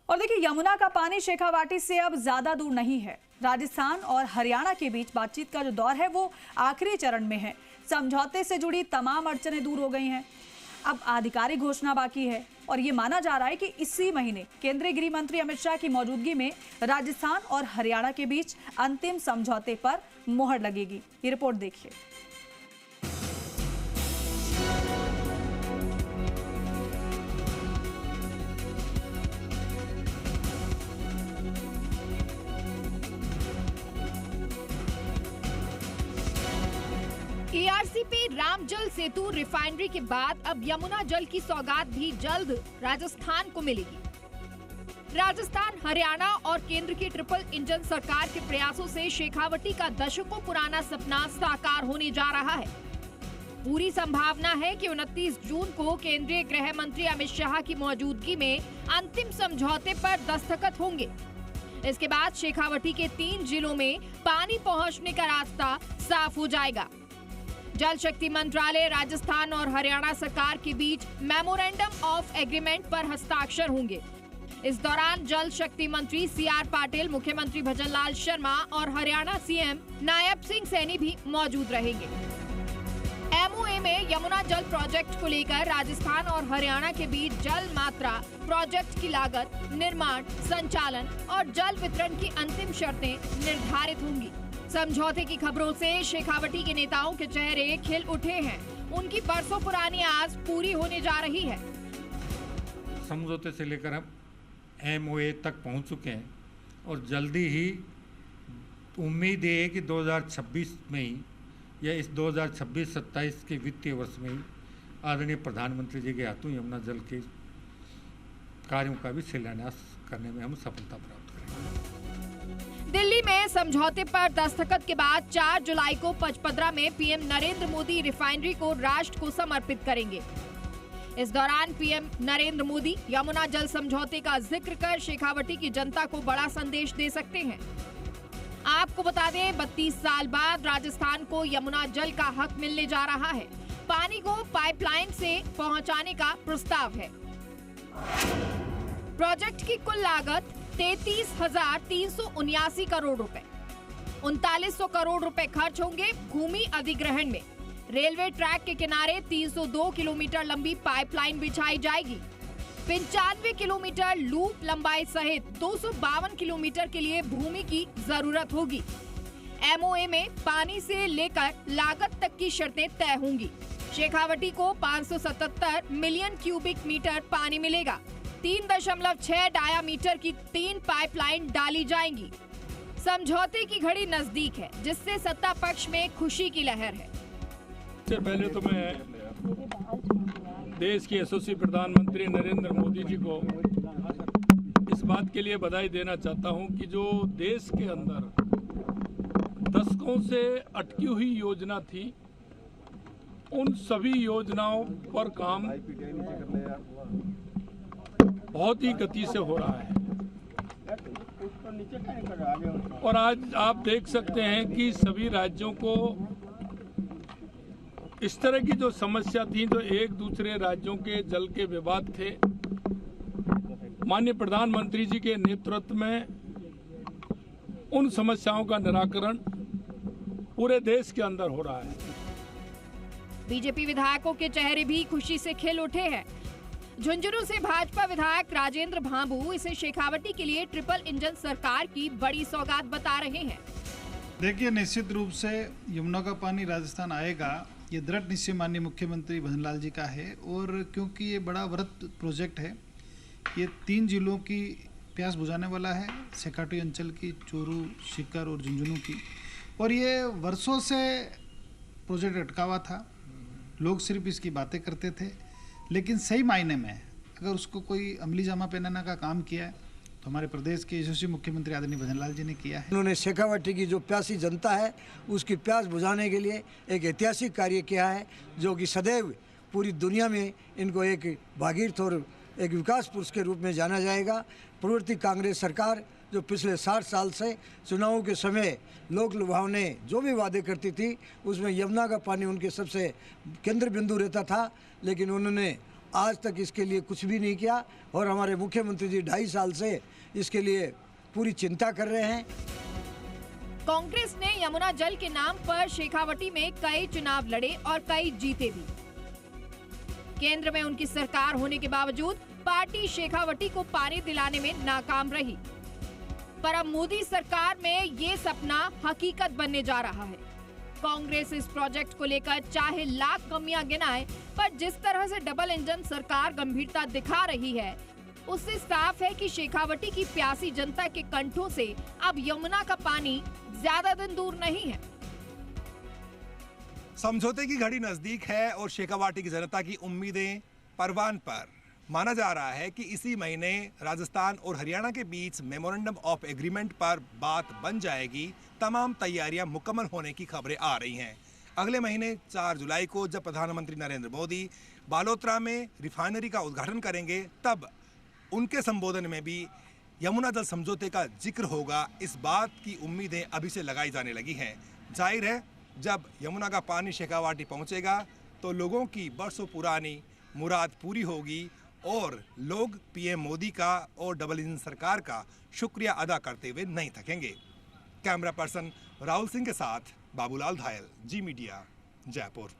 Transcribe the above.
और देखिए, यमुना का पानी शेखावाटी से अब ज्यादा दूर नहीं है। राजस्थान और हरियाणा के बीच बातचीत का जो दौर है वो आखिरी चरण में है। समझौते से जुड़ी तमाम अड़चनें दूर हो गई हैं। अब आधिकारिक घोषणा बाकी है और ये माना जा रहा है कि इसी महीने केंद्रीय गृह मंत्री अमित शाह की मौजूदगी में राजस्थान और हरियाणा के बीच अंतिम समझौते पर मोहर लगेगी। ये रिपोर्ट देखिए। एआरसीपी रामजल सेतु रिफाइनरी के बाद अब यमुना जल की सौगात भी जल्द राजस्थान को मिलेगी। राजस्थान, हरियाणा और केंद्र की ट्रिपल इंजन सरकार के प्रयासों से शेखावटी का दशकों पुराना सपना साकार होने जा रहा है। पूरी संभावना है कि 29 जून को केंद्रीय गृह मंत्री अमित शाह की मौजूदगी में अंतिम समझौते पर दस्तखत होंगे। इसके बाद शेखावटी के 3 जिलों में पानी पहुंचने का रास्ता साफ हो जाएगा। जल शक्ति मंत्रालय, राजस्थान और हरियाणा सरकार के बीच मेमोरेंडम ऑफ एग्रीमेंट पर हस्ताक्षर होंगे। इस दौरान जल शक्ति मंत्री सीआर पाटिल, मुख्यमंत्री भजनलाल शर्मा और हरियाणा सीएम नायब सिंह सैनी भी मौजूद रहेंगे। एमओए में यमुना जल प्रोजेक्ट को लेकर राजस्थान और हरियाणा के बीच जल मात्रा, प्रोजेक्ट की लागत, निर्माण, संचालन और जल वितरण की अंतिम शर्तें निर्धारित होंगी। समझौते की खबरों से शेखावटी के नेताओं के चेहरे खिल उठे हैं। उनकी बरसों पुरानी आस पूरी होने जा रही है। समझौते से लेकर हम एमओए तक पहुंच चुके हैं और जल्दी ही उम्मीद है कि 2026 में ही या इस 2026-27 के वित्तीय वर्ष में ही आदरणीय प्रधानमंत्री जी के हाथों यमुना जल के कार्यों का भी शिलान्यास करने में हम सफलता प्राप्त करेंगे। दिल्ली में समझौते पर दस्तखत के बाद 4 जुलाई को पचपदरा में पीएम नरेंद्र मोदी रिफाइनरी को राष्ट्र को समर्पित करेंगे। इस दौरान पीएम नरेंद्र मोदी यमुना जल समझौते का जिक्र कर शेखावटी की जनता को बड़ा संदेश दे सकते हैं। आपको बता दें, 32 साल बाद राजस्थान को यमुना जल का हक मिलने जा रहा है। पानी को पाइपलाइन से पहुंचाने का प्रस्ताव है। प्रोजेक्ट की कुल लागत 33,379 करोड़ रुपए, 3900 करोड़ रुपए खर्च होंगे भूमि अधिग्रहण में। रेलवे ट्रैक के किनारे 302 किलोमीटर लंबी पाइपलाइन बिछाई जाएगी। 95 किलोमीटर लूप लंबाई सहित 252 किलोमीटर के लिए भूमि की जरूरत होगी। एमओए में पानी से लेकर लागत तक की शर्तें तय होंगी। शेखावटी को 577 मिलियन क्यूबिक मीटर पानी मिलेगा। 3.6 डायामीटर की 3 पाइपलाइन डाली जाएंगी। समझौते की घड़ी नजदीक है, जिससे सत्ता पक्ष में खुशी की लहर है। सबसे पहले तो मैं देश के यशस्वी प्रधानमंत्री नरेंद्र मोदी जी को इस बात के लिए बधाई देना चाहता हूं कि जो देश के अंदर दशकों से अटकी हुई योजना थी, उन सभी योजनाओं पर काम बहुत ही गति से हो रहा है। और आज आप देख सकते हैं कि सभी राज्यों को इस तरह की जो समस्या थी, जो एक दूसरे राज्यों के जल के विवाद थे, माननीय प्रधानमंत्री जी के नेतृत्व में उन समस्याओं का निराकरण पूरे देश के अंदर हो रहा है। बीजेपी विधायकों के चेहरे भी खुशी से खिल उठे हैं। झुंझुनू से भाजपा विधायक राजेंद्र भांबू इसे शेखावटी के लिए ट्रिपल इंजन सरकार की बड़ी सौगात बता रहे हैं। देखिए, निश्चित रूप से यमुना का पानी राजस्थान आएगा, ये दृढ़ निश्चय माननीय मुख्यमंत्री भजनलाल जी का है। और क्योंकि ये बड़ा वृहत प्रोजेक्ट है, ये 3 जिलों की प्यास बुझाने वाला है, शेखावटी अंचल की, चूरू, सीकर और झुंझुनू की। और ये वर्षों से प्रोजेक्ट अटका हुआ था। लोग सिर्फ इसकी बातें करते थे, लेकिन सही मायने में अगर उसको कोई अमली जामा पहनाने का काम किया है तो हमारे प्रदेश के यशस्वी मुख्यमंत्री आदरणीय भजनलाल जी ने किया है। उन्होंने शेखावटी की जो प्यासी जनता है उसकी प्यास बुझाने के लिए एक ऐतिहासिक कार्य किया है, जो कि सदैव पूरी दुनिया में इनको एक भागीरथ और एक विकास पुरुष के रूप में जाना जाएगा। पूर्ववर्ती कांग्रेस सरकार जो पिछले 60 साल से चुनावों के समय लोक लुभावने जो भी वादे करती थी, उसमें यमुना का पानी उनके सबसे केंद्र बिंदु रहता था। लेकिन उन्होंने आज तक इसके लिए कुछ भी नहीं किया और हमारे मुख्यमंत्री जी 2.5 साल से इसके लिए पूरी चिंता कर रहे हैं। कांग्रेस ने यमुना जल के नाम पर शेखावटी में कई चुनाव लड़े और कई जीते भी। केंद्र में उनकी सरकार होने के बावजूद पार्टी शेखावटी को पानी दिलाने में नाकाम रही। पर अब मोदी सरकार में ये सपना हकीकत बनने जा रहा है। कांग्रेस इस प्रोजेक्ट को लेकर चाहे लाख कमियां गिनाए, पर जिस तरह से डबल इंजन सरकार गंभीरता दिखा रही है, उससे साफ है कि शेखावटी की प्यासी जनता के कंठों से अब यमुना का पानी ज्यादा दिन दूर नहीं है। समझौते की घड़ी नजदीक है और शेखावाटी की जनता की उम्मीदें परवान पर। माना जा रहा है कि इसी महीने राजस्थान और हरियाणा के बीच मेमोरेंडम ऑफ एग्रीमेंट पर बात बन जाएगी। तमाम तैयारियां मुकम्मल होने की खबरें आ रही हैं। अगले महीने 4 जुलाई को जब प्रधानमंत्री नरेंद्र मोदी बालोतरा में रिफाइनरी का उद्घाटन करेंगे, तब उनके संबोधन में भी यमुना जल समझौते का जिक्र होगा। इस बात की उम्मीदें अभी से लगाई जाने लगी हैं। जाहिर है, जब यमुना का पानी शेखावाटी पहुंचेगा तो लोगों की बरसों पुरानी मुराद पूरी होगी और लोग पीएम मोदी का और डबल इंजन सरकार का शुक्रिया अदा करते हुए नहीं थकेंगे। कैमरा पर्सन राहुल सिंह के साथ बाबूलाल धायल, जी मीडिया, जयपुर।